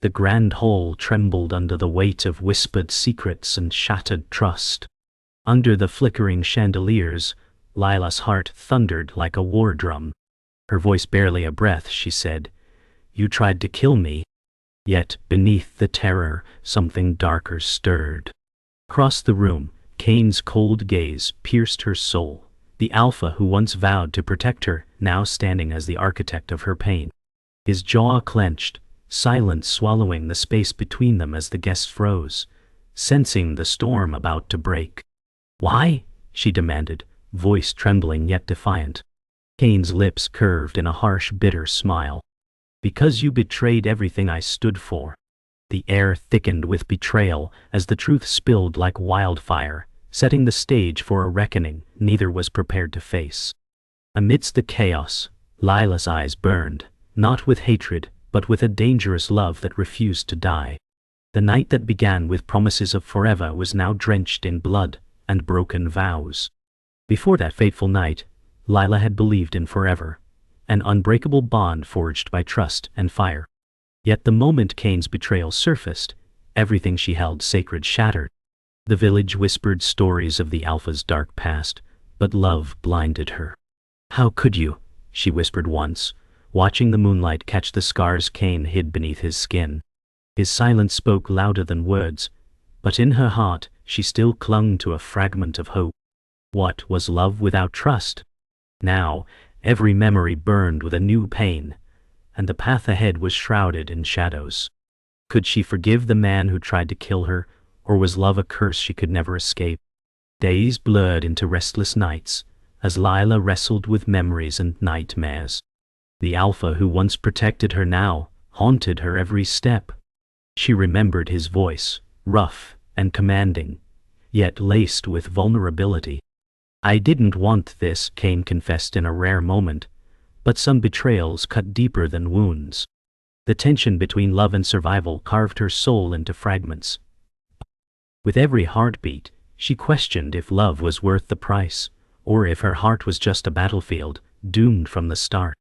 The grand hall trembled under the weight of whispered secrets and shattered trust. Under the flickering chandeliers, Lila's heart thundered like a war drum. Her voice barely a breath, she said, "You tried to kill me." Yet, beneath the terror, something darker stirred. Across the room, Kane's cold gaze pierced her soul. The Alpha who once vowed to protect her, now standing as the architect of her pain. His jaw clenched, silence swallowing the space between them as the guest froze, sensing the storm about to break. "Why?" she demanded, voice trembling yet defiant. Kane's lips curved in a harsh, bitter smile. "Because you betrayed everything I stood for." The air thickened with betrayal as the truth spilled like wildfire, setting the stage for a reckoning neither was prepared to face. Amidst the chaos, Lila's eyes burned, not with hatred, but with a dangerous love that refused to die. The night that began with promises of forever was now drenched in blood and broken vows. Before that fateful night, Lila had believed in forever, an unbreakable bond forged by trust and fire. Yet the moment Kane's betrayal surfaced, everything she held sacred shattered. The village whispered stories of the Alpha's dark past, but love blinded her. "How could you?" she whispered once, watching the moonlight catch the scars Kane hid beneath his skin. His silence spoke louder than words, but in her heart she still clung to a fragment of hope. What was love without trust? Now, every memory burned with a new pain, and the path ahead was shrouded in shadows. Could she forgive the man who tried to kill her, or was love a curse she could never escape? Days blurred into restless nights, as Lila wrestled with memories and nightmares. The Alpha who once protected her now haunted her every step. She remembered his voice, rough and commanding, yet laced with vulnerability. "I didn't want this," Kane confessed in a rare moment, but some betrayals cut deeper than wounds. The tension between love and survival carved her soul into fragments. With every heartbeat, she questioned if love was worth the price, or if her heart was just a battlefield, doomed from the start.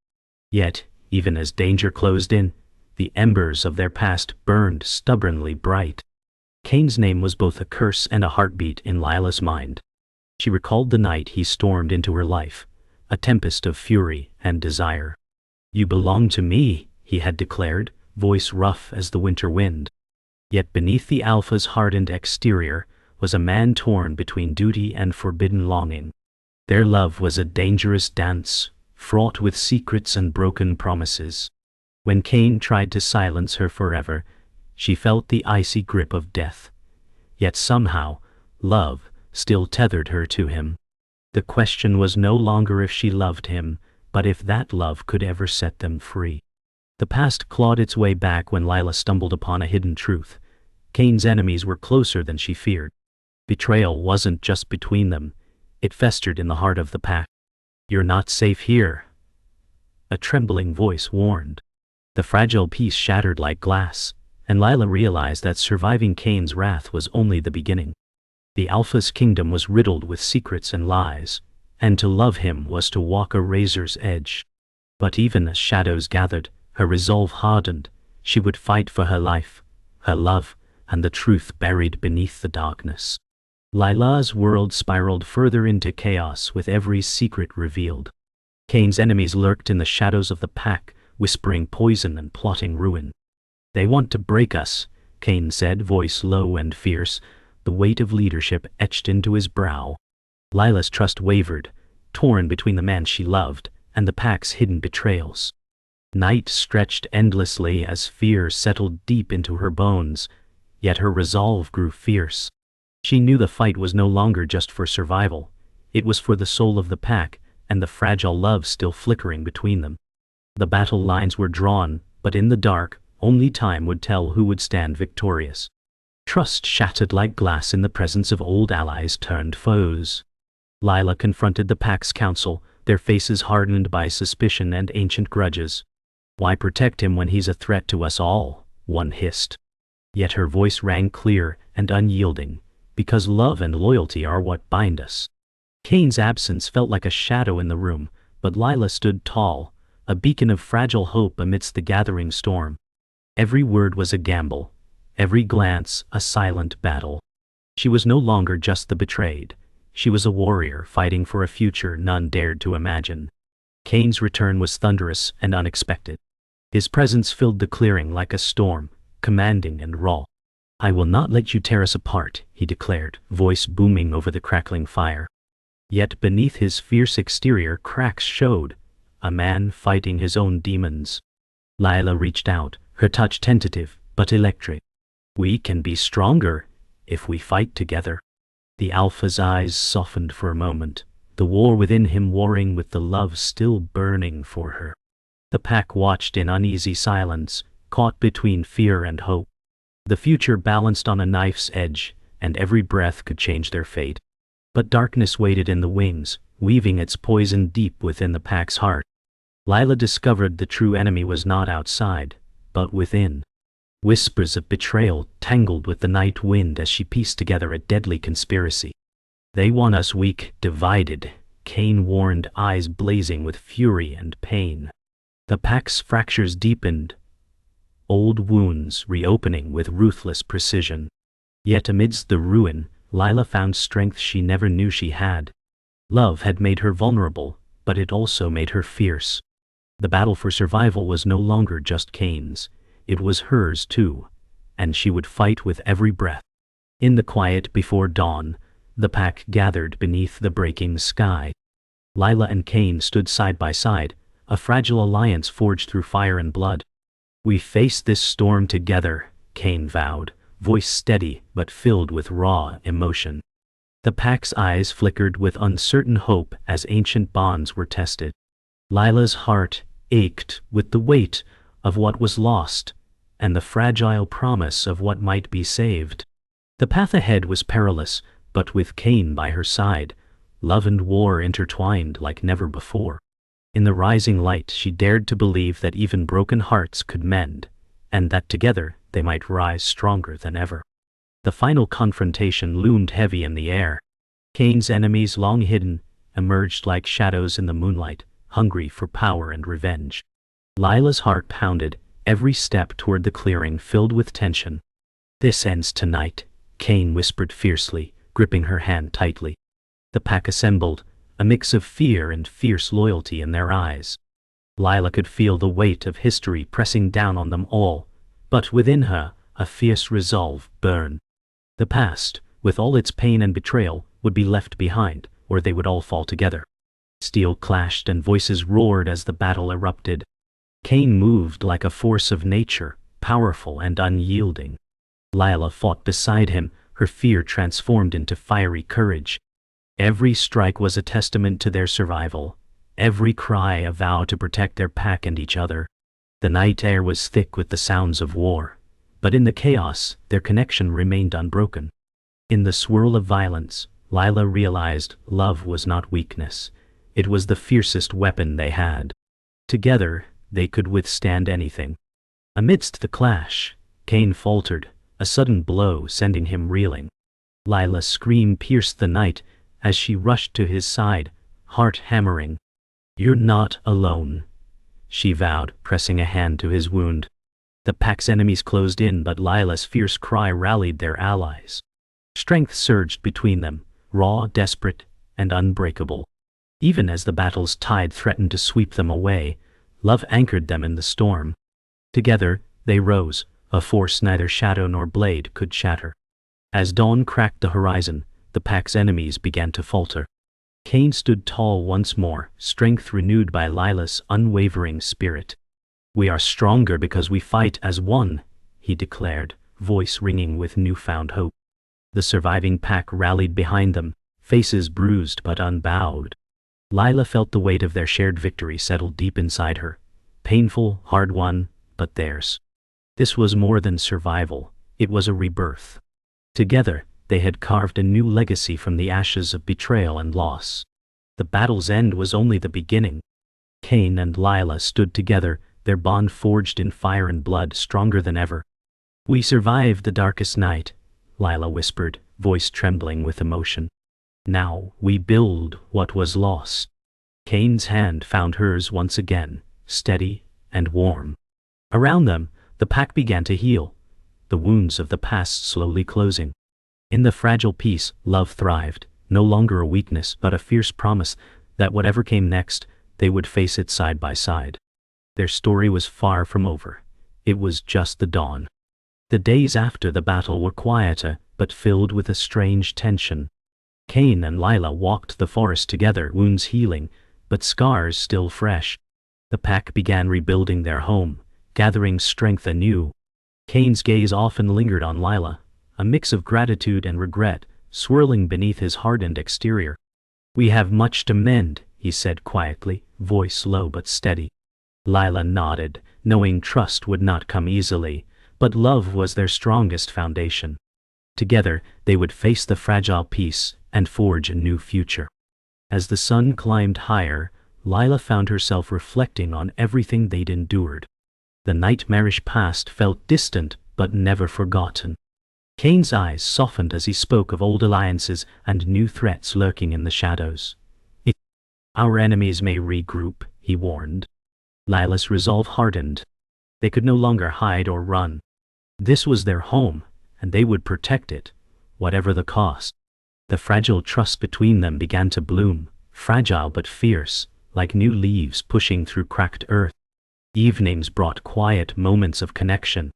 Yet, even as danger closed in, the embers of their past burned stubbornly bright. Kane's name was both a curse and a heartbeat in Lila's mind. She recalled the night he stormed into her life, a tempest of fury and desire. "You belong to me," he had declared, voice rough as the winter wind. Yet beneath the Alpha's hardened exterior was a man torn between duty and forbidden longing. Their love was a dangerous dance, fraught with secrets and broken promises. When Kane tried to silence her forever, she felt the icy grip of death. Yet somehow, love still tethered her to him. The question was no longer if she loved him, but if that love could ever set them free. The past clawed its way back when Lila stumbled upon a hidden truth. Kane's enemies were closer than she feared. Betrayal wasn't just between them, it festered in the heart of the pack. "You're not safe here," a trembling voice warned. The fragile peace shattered like glass, and Lila realized that surviving Kane's wrath was only the beginning. The Alpha's kingdom was riddled with secrets and lies, and to love him was to walk a razor's edge. But even as shadows gathered, her resolve hardened. She would fight for her life, her love, and the truth buried beneath the darkness. Lila's world spiraled further into chaos with every secret revealed. Kane's enemies lurked in the shadows of the pack, whispering poison and plotting ruin. "They want to break us," Kane said, voice low and fierce, the weight of leadership etched into his brow. Lila's trust wavered, torn between the man she loved and the pack's hidden betrayals. Night stretched endlessly as fear settled deep into her bones, yet her resolve grew fierce. She knew the fight was no longer just for survival. It was for the soul of the pack and the fragile love still flickering between them. The battle lines were drawn, but in the dark, only time would tell who would stand victorious. Trust shattered like glass in the presence of old allies turned foes. Lila confronted the pack's council, their faces hardened by suspicion and ancient grudges. "Why protect him when he's a threat to us all?" one hissed. Yet her voice rang clear and unyielding, "Because love and loyalty are what bind us." Kane's absence felt like a shadow in the room, but Lila stood tall, a beacon of fragile hope amidst the gathering storm. Every word was a gamble, every glance a silent battle. She was no longer just the betrayed. She was a warrior fighting for a future none dared to imagine. Cain's return was thunderous and unexpected. His presence filled the clearing like a storm, commanding and raw. "I will not let you tear us apart," he declared, voice booming over the crackling fire. Yet beneath his fierce exterior cracks showed, a man fighting his own demons. Lila reached out, her touch tentative but electric. "We can be stronger if we fight together." The Alpha's eyes softened for a moment, the war within him warring with the love still burning for her. The pack watched in uneasy silence, caught between fear and hope. The future balanced on a knife's edge, and every breath could change their fate. But darkness waited in the wings, weaving its poison deep within the pack's heart. Lila discovered the true enemy was not outside, but within. Whispers of betrayal tangled with the night wind as she pieced together a deadly conspiracy. "They want us weak, divided," Cain warned, eyes blazing with fury and pain. The pack's fractures deepened, old wounds reopening with ruthless precision. Yet amidst the ruin, Lila found strength she never knew she had. Love had made her vulnerable, but it also made her fierce. The battle for survival was no longer just Cain's. It was hers too, and she would fight with every breath. In the quiet before dawn, the pack gathered beneath the breaking sky. Lila and Cain stood side by side, a fragile alliance forged through fire and blood. "We face this storm together," Cain vowed, voice steady but filled with raw emotion. The pack's eyes flickered with uncertain hope as ancient bonds were tested. Lila's heart ached with the weight of what was lost, and the fragile promise of what might be saved. The path ahead was perilous, but with Cain by her side, love and war intertwined like never before. In the rising light she dared to believe that even broken hearts could mend, and that together they might rise stronger than ever. The final confrontation loomed heavy in the air. Cain's enemies, long hidden, emerged like shadows in the moonlight, hungry for power and revenge. Lila's heart pounded, every step toward the clearing filled with tension. "This ends tonight," Cain whispered fiercely, gripping her hand tightly. The pack assembled, a mix of fear and fierce loyalty in their eyes. Lila could feel the weight of history pressing down on them all, but within her, a fierce resolve burned. The past, with all its pain and betrayal, would be left behind, or they would all fall together. Steel clashed and voices roared as the battle erupted. Cain moved like a force of nature, powerful and unyielding. Lila fought beside him, her fear transformed into fiery courage. Every strike was a testament to their survival, every cry a vow to protect their pack and each other. The night air was thick with the sounds of war, but in the chaos, their connection remained unbroken. In the swirl of violence, Lila realized love was not weakness. It was the fiercest weapon they had. Together, they could withstand anything. Amidst the clash, Cain faltered, a sudden blow sending him reeling. Lila's scream pierced the night as she rushed to his side, heart hammering. "You're not alone," she vowed, pressing a hand to his wound. The pack's enemies closed in, but Lila's fierce cry rallied their allies. Strength surged between them, raw, desperate, and unbreakable. Even as the battle's tide threatened to sweep them away, love anchored them in the storm. Together, they rose, a force neither shadow nor blade could shatter. As dawn cracked the horizon, the pack's enemies began to falter. Cain stood tall once more, strength renewed by Lila's unwavering spirit. "We are stronger because we fight as one," he declared, voice ringing with newfound hope. The surviving pack rallied behind them, faces bruised but unbowed. Lila felt the weight of their shared victory settle deep inside her. Painful, hard-won, but theirs. This was more than survival, it was a rebirth. Together, they had carved a new legacy from the ashes of betrayal and loss. The battle's end was only the beginning. Cain and Lila stood together, their bond forged in fire and blood, stronger than ever. "We survived the darkest night," Lila whispered, voice trembling with emotion. "Now we build what was lost." Cain's hand found hers once again, steady and warm. Around them, The pack began to heal, the wounds of the past slowly closing. In the fragile peace, love thrived, no longer a weakness but a fierce promise that whatever came next, they would face it side by side. Their story was far from over. It was just the dawn. The days after the battle were quieter, but filled with a strange tension. Cain and Lila walked the forest together, wounds healing, but scars still fresh. The pack began rebuilding their home, gathering strength anew. Cain's gaze often lingered on Lila, a mix of gratitude and regret, swirling beneath his hardened exterior. "We have much to mend," he said quietly, voice low but steady. Lila nodded, knowing trust would not come easily, but love was their strongest foundation. Together, they would face the fragile peace and forge a new future. As the sun climbed higher, Lila found herself reflecting on everything they'd endured. The nightmarish past felt distant but never forgotten. Cain's eyes softened as he spoke of old alliances and new threats lurking in the shadows. "Our enemies may regroup," he warned. Lila's resolve hardened. They could no longer hide or run. This was their home, and they would protect it, whatever the cost. The fragile trust between them began to bloom, fragile but fierce, like new leaves pushing through cracked earth. Evenings brought quiet moments of connection.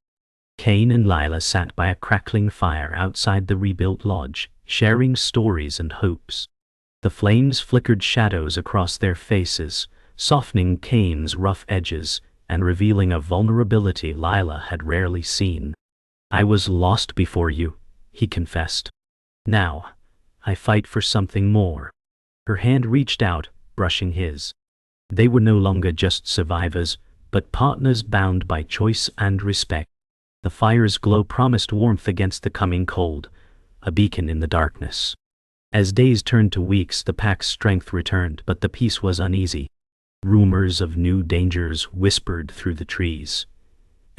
Cain and Lila sat by a crackling fire outside the rebuilt lodge, sharing stories and hopes. The flames flickered shadows across their faces, softening Cain's rough edges and revealing a vulnerability Lila had rarely seen. "I was lost before you," he confessed. "Now, I fight for something more." Her hand reached out, brushing his. They were no longer just survivors, but partners bound by choice and respect. The fire's glow promised warmth against the coming cold, a beacon in the darkness. As days turned to weeks, the pack's strength returned, but the peace was uneasy. Rumors of new dangers whispered through the trees.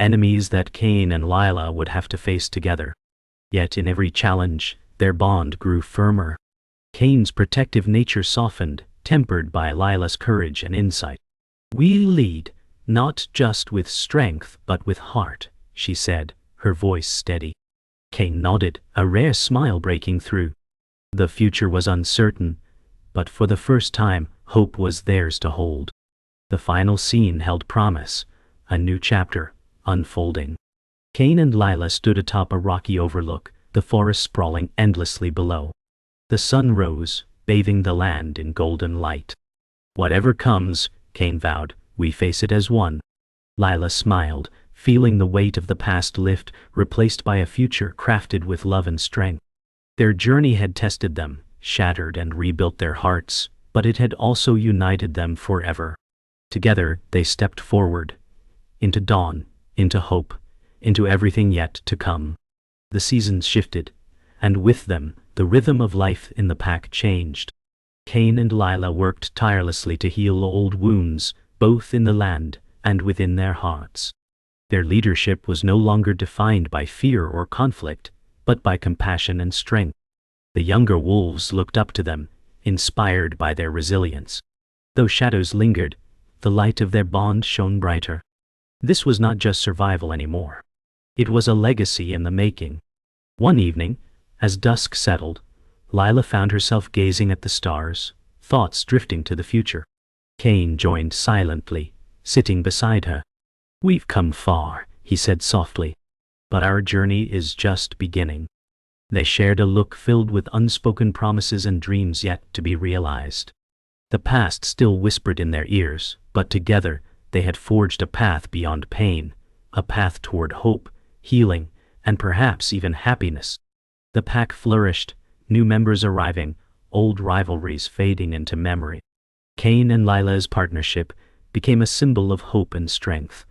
Enemies that Cain and Lila would have to face together. Yet in every challenge, their bond grew firmer. Cain's protective nature softened, tempered by Lila's courage and insight. "We lead, not just with strength but with heart," she said, her voice steady. Cain nodded, a rare smile breaking through. The future was uncertain, but for the first time, hope was theirs to hold. The final scene held promise, a new chapter, unfolding. Cain and Lila stood atop a rocky overlook, the forest sprawling endlessly below. The sun rose, bathing the land in golden light. "Whatever comes," Cain vowed, "we face it as one." Lila smiled, feeling the weight of the past lift, replaced by a future crafted with love and strength. Their journey had tested them, shattered and rebuilt their hearts, but it had also united them forever. Together, they stepped forward, into dawn, into hope, into everything yet to come. The seasons shifted, and with them, the rhythm of life in the pack changed. Cain and Lila worked tirelessly to heal old wounds, both in the land and within their hearts. Their leadership was no longer defined by fear or conflict, but by compassion and strength. The younger wolves looked up to them, inspired by their resilience. Though shadows lingered, the light of their bond shone brighter. This was not just survival anymore. It was a legacy in the making. One evening, as dusk settled, Lila found herself gazing at the stars, thoughts drifting to the future. Cain joined silently, sitting beside her. "We've come far," he said softly, "but our journey is just beginning." They shared a look filled with unspoken promises and dreams yet to be realized. The past still whispered in their ears, but together they had forged a path beyond pain, a path toward hope, healing, and perhaps even happiness. The pack flourished, new members arriving, old rivalries fading into memory. Cain and Lila's partnership became a symbol of hope and strength,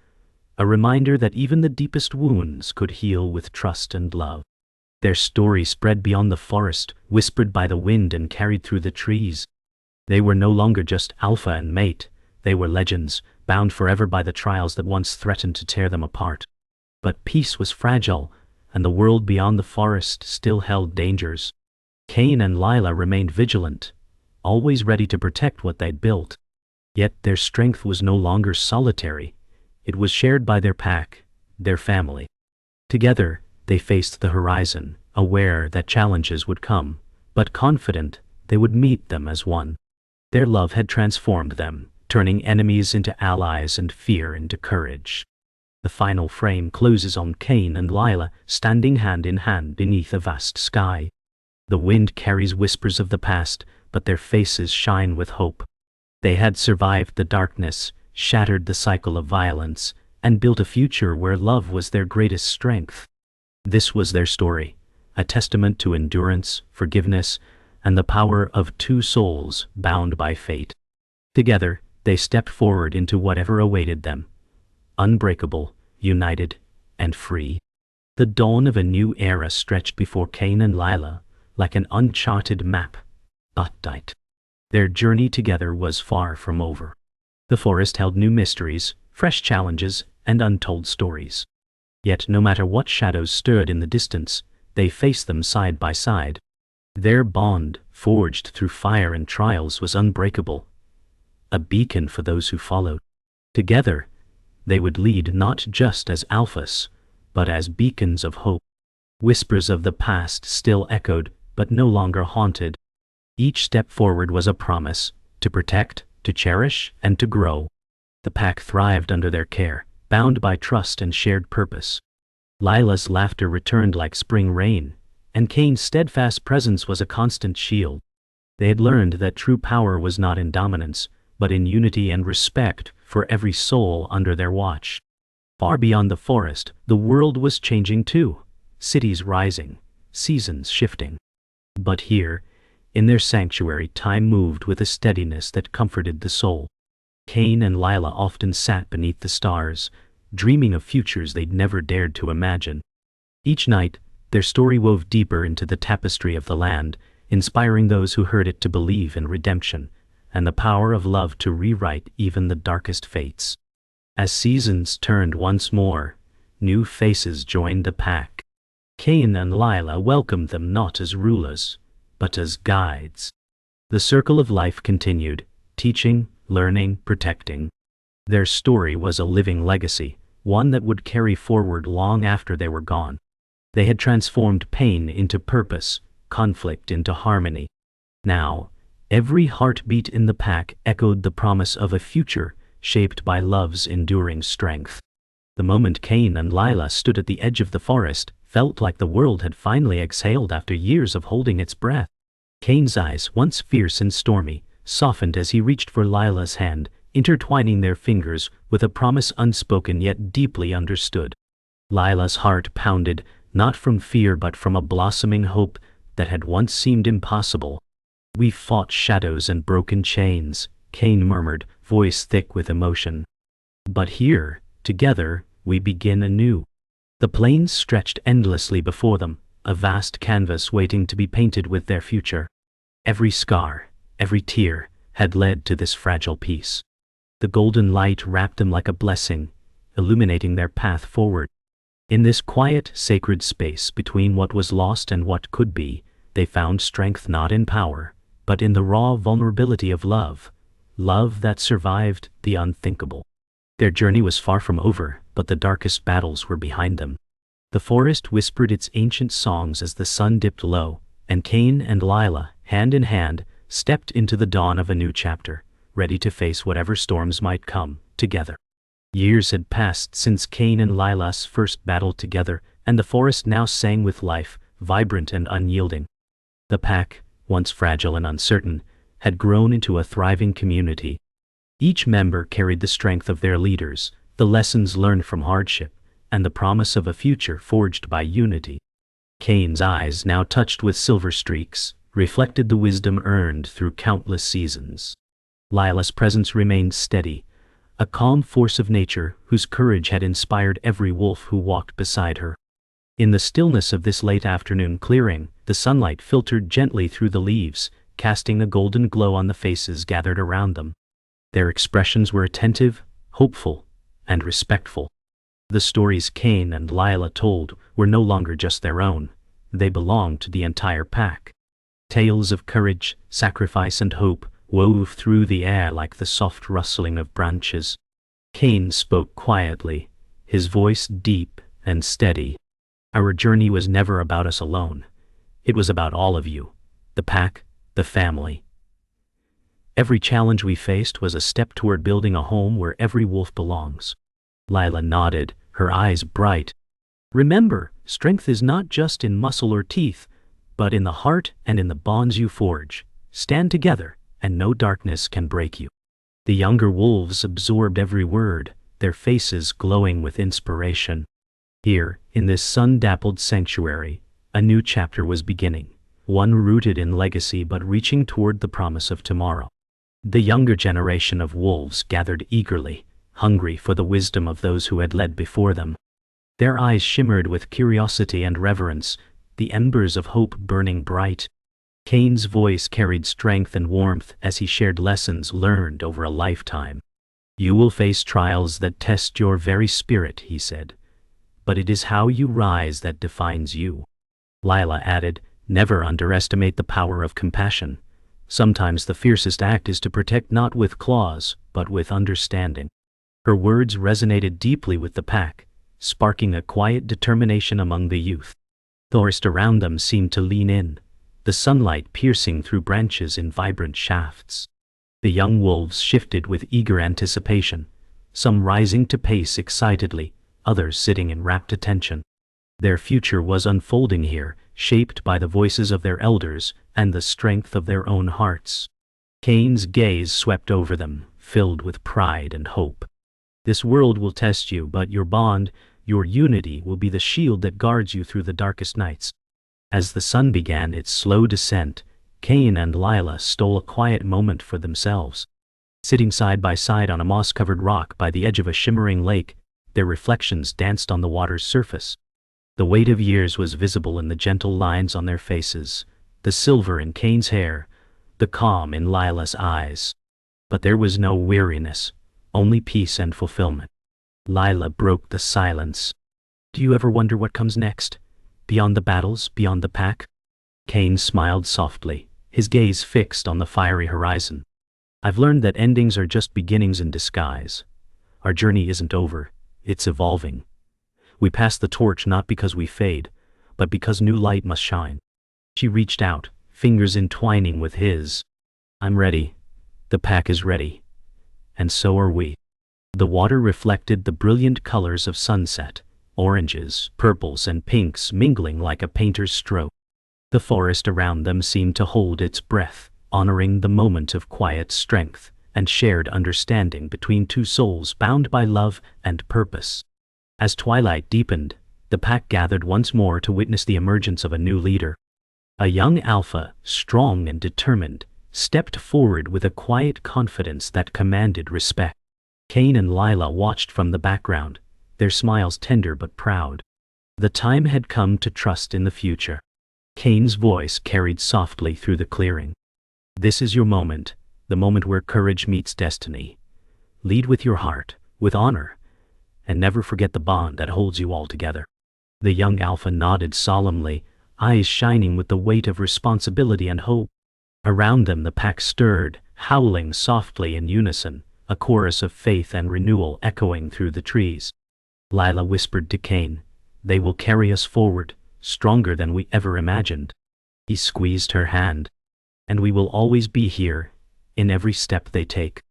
a reminder that even the deepest wounds could heal with trust and love. Their story spread beyond the forest, whispered by the wind and carried through the trees. They were no longer just alpha and mate, they were legends, bound forever by the trials that once threatened to tear them apart. But peace was fragile, and the world beyond the forest still held dangers. Cain and Lila remained vigilant, always ready to protect what they'd built. Yet their strength was no longer solitary. It was shared by their pack, their family. Together, they faced the horizon, aware that challenges would come, but confident they would meet them as one. Their love had transformed them, turning enemies into allies and fear into courage. The final frame closes on Cain and Lila standing hand in hand beneath a vast sky. The wind carries whispers of the past, but their faces shine with hope. They had survived the darkness, shattered the cycle of violence, and built a future where love was their greatest strength. This was their story, a testament to endurance, forgiveness, and the power of two souls bound by fate. Together, they stepped forward into whatever awaited them, unbreakable, united, and free. The dawn of a new era stretched before Cain and Lila, like an uncharted map. Their journey together was far from over. The forest held new mysteries, fresh challenges, and untold stories. Yet no matter what shadows stirred in the distance, they faced them side by side. Their bond, forged through fire and trials, was unbreakable, a beacon for those who followed. Together, they would lead not just as alphas, but as beacons of hope. Whispers of the past still echoed, but no longer haunted. Each step forward was a promise, to protect, to cherish, and to grow. The pack thrived under their care, bound by trust and shared purpose. Lila's laughter returned like spring rain, and Cain's steadfast presence was a constant shield. They had learned that true power was not in dominance, but in unity and respect for every soul under their watch. Far beyond the forest, the world was changing too, cities rising, seasons shifting. But here, in their sanctuary, time moved with a steadiness that comforted the soul. Cain and Lila often sat beneath the stars, dreaming of futures they'd never dared to imagine. Each night, their story wove deeper into the tapestry of the land, inspiring those who heard it to believe in redemption, and the power of love to rewrite even the darkest fates. As seasons turned once more, new faces joined the pack. Cain and Lila welcomed them not as rulers, but as guides. The circle of life continued, teaching, learning, protecting. Their story was a living legacy, one that would carry forward long after they were gone. They had transformed pain into purpose, conflict into harmony. Now, every heartbeat in the pack echoed the promise of a future shaped by love's enduring strength. The moment Cain and Lila stood at the edge of the forest, felt like the world had finally exhaled after years of holding its breath. Cain's eyes, once fierce and stormy, softened as he reached for Lila's hand, intertwining their fingers with a promise unspoken yet deeply understood. Lila's heart pounded, not from fear but from a blossoming hope that had once seemed impossible. "We fought shadows and broken chains," Cain murmured, voice thick with emotion. "But here, together, we begin anew." The plains stretched endlessly before them, a vast canvas waiting to be painted with their future. Every scar, every tear, had led to this fragile peace. The golden light wrapped them like a blessing, illuminating their path forward. In this quiet, sacred space between what was lost and what could be, they found strength not in power, but in the raw vulnerability of love, love that survived the unthinkable. Their journey was far from over, but the darkest battles were behind them. The forest whispered its ancient songs as the sun dipped low, and Cain and Lila, hand in hand, stepped into the dawn of a new chapter, ready to face whatever storms might come, together. Years had passed since Cain and Lila's first battle together, and the forest now sang with life, vibrant and unyielding. The pack, once fragile and uncertain, had grown into a thriving community. Each member carried the strength of their leaders, the lessons learned from hardship, and the promise of a future forged by unity. Cain's eyes, now touched with silver streaks, reflected the wisdom earned through countless seasons. Lila's presence remained steady, a calm force of nature whose courage had inspired every wolf who walked beside her. In the stillness of this late afternoon clearing, the sunlight filtered gently through the leaves, casting a golden glow on the faces gathered around them. Their expressions were attentive, hopeful, and respectful. The stories Cain and Lila told were no longer just their own, they belonged to the entire pack. Tales of courage, sacrifice, and hope wove through the air like the soft rustling of branches. Cain spoke quietly, his voice deep and steady. Our journey was never about us alone. It was about all of you, the pack, the family. Every challenge we faced was a step toward building a home where every wolf belongs. Lila nodded, her eyes bright. Remember, strength is not just in muscle or teeth, but in the heart and in the bonds you forge. Stand together, and no darkness can break you. The younger wolves absorbed every word, their faces glowing with inspiration. Here, in this sun-dappled sanctuary, a new chapter was beginning, one rooted in legacy but reaching toward the promise of tomorrow. The younger generation of wolves gathered eagerly, hungry for the wisdom of those who had led before them. Their eyes shimmered with curiosity and reverence, the embers of hope burning bright. Cain's voice carried strength and warmth as he shared lessons learned over a lifetime. You will face trials that test your very spirit, he said. But it is how you rise that defines you. Lila added, never underestimate the power of compassion. Sometimes the fiercest act is to protect not with claws, but with understanding. Her words resonated deeply with the pack, sparking a quiet determination among the youth. The forest around them seemed to lean in, the sunlight piercing through branches in vibrant shafts. The young wolves shifted with eager anticipation, some rising to pace excitedly, others sitting in rapt attention. Their future was unfolding here, shaped by the voices of their elders and the strength of their own hearts. Cain's gaze swept over them, filled with pride and hope. This world will test you, but your bond, your unity will be the shield that guards you through the darkest nights. As the sun began its slow descent, Cain and Lila stole a quiet moment for themselves. Sitting side by side on a moss-covered rock by the edge of a shimmering lake, their reflections danced on the water's surface. The weight of years was visible in the gentle lines on their faces, the silver in Cain's hair, the calm in Lila's eyes. But there was no weariness, only peace and fulfillment. Lila broke the silence. Do you ever wonder what comes next? Beyond the battles, beyond the pack? Cain smiled softly, his gaze fixed on the fiery horizon. I've learned that endings are just beginnings in disguise. Our journey isn't over, it's evolving. We pass the torch not because we fade, but because new light must shine. She reached out, fingers entwining with his. I'm ready. The pack is ready. And so are we. The water reflected the brilliant colors of sunset, oranges, purples, and pinks mingling like a painter's stroke. The forest around them seemed to hold its breath, honoring the moment of quiet strength and shared understanding between two souls bound by love and purpose. As twilight deepened, the pack gathered once more to witness the emergence of a new leader. A young alpha, strong and determined, stepped forward with a quiet confidence that commanded respect. Cain and Lila watched from the background, their smiles tender but proud. The time had come to trust in the future. Cain's voice carried softly through the clearing. This is your moment, the moment where courage meets destiny. Lead with your heart, with honor, and never forget the bond that holds you all together. The young alpha nodded solemnly, eyes shining with the weight of responsibility and hope. Around them the pack stirred, howling softly in unison, a chorus of faith and renewal echoing through the trees. Lila whispered to Cain, "They will carry us forward, stronger than we ever imagined." He squeezed her hand. "And we will always be here, in every step they take."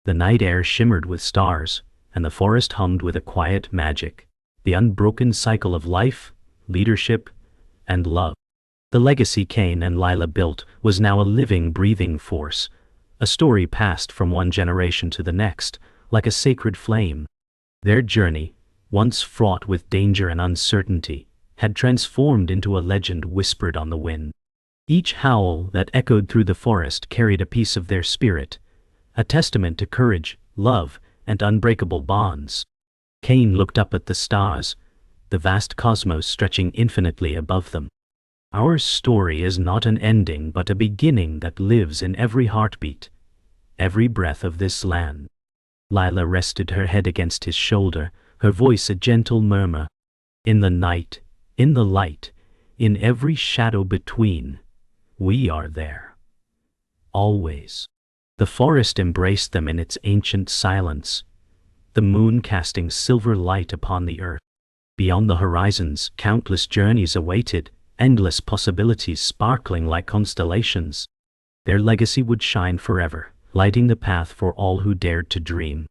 The night air shimmered with stars, and the forest hummed with a quiet magic, the unbroken cycle of life, leadership, and love. The legacy Cain and Lila built was now a living, breathing force, a story passed from one generation to the next, like a sacred flame. Their journey, once fraught with danger and uncertainty, had transformed into a legend whispered on the wind. Each howl that echoed through the forest carried a piece of their spirit, a testament to courage, love, and unbreakable bonds. Cain looked up at the stars, the vast cosmos stretching infinitely above them. Our story is not an ending but a beginning that lives in every heartbeat, every breath of this land. Lila rested her head against his shoulder, her voice a gentle murmur. In the night, in the light, in every shadow between, we are there. Always. The forest embraced them in its ancient silence. the moon casting silver light upon the earth. Beyond the horizons, countless journeys awaited, endless possibilities sparkling like constellations. Their legacy would shine forever, lighting the path for all who dared to dream.